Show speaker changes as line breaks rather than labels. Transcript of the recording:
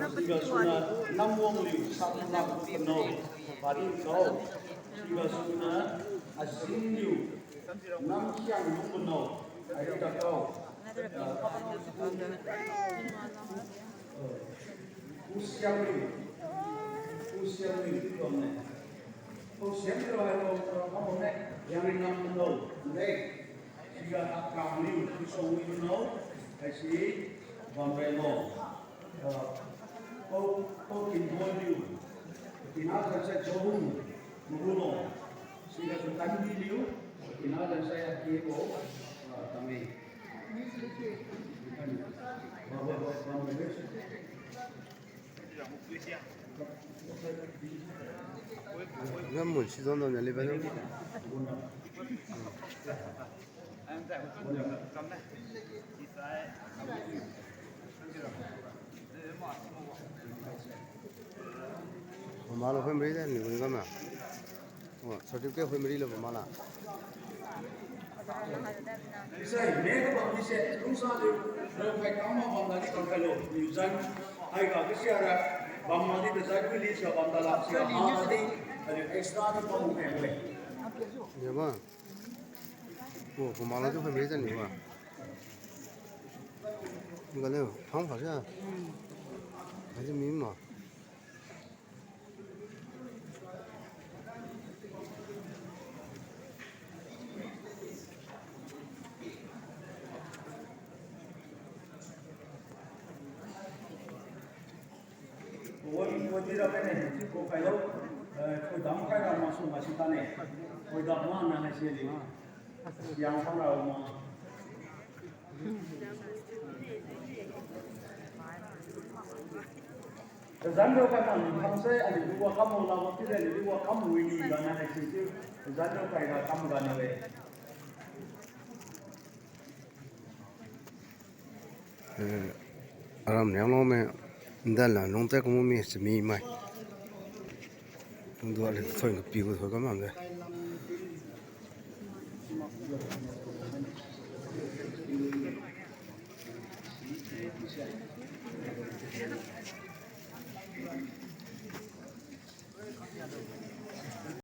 Siga suna namuang liu sang nam kano pari kau. Siga suna asin liu nam siang nung kano ay kau. Usiang liu itu ne. Usiang liu ay kamu ne yang nam kano ne. Siga akam liu isong kano ay si Bambelo. Kau kintuan liu, kinasan saya jauh mengulo, sehingga sultan liu, kinasan saya kiko, kami.
Ngâm một xí dọn nhà lên bên đó. Malah family dah ni bukan mana? Wah, certificate family lah malah.
Saya mereka bawa bisa rusak tu, mereka kamu bawa lagi kalau ujian, ayah kesiara bawa lagi terjadi beli siapa dalam siapa tadi ada ekstra tu kamu boleh.
Ya bang. Wah, malah tu family dah ni wah. Bukan ni, faham tak sih? Ada meme mah.
Tôi đi ra bên này chứ có phải đâu, tôi đóng cái là mà xuống mà chúng ta này, tôi đóng mà là gì gì mà, giang không đâu mà. Giang đâu cái mà không sẽ anh đi qua cắm một lần, cái này đi qua cắm mùi gì là này chứ, giang đâu cái là cắm gần này.
Aram ni orang meh, dah lah, nong tak kamu meh semi mai. Nong dua le, thôi nak piu thôi kamu ambil.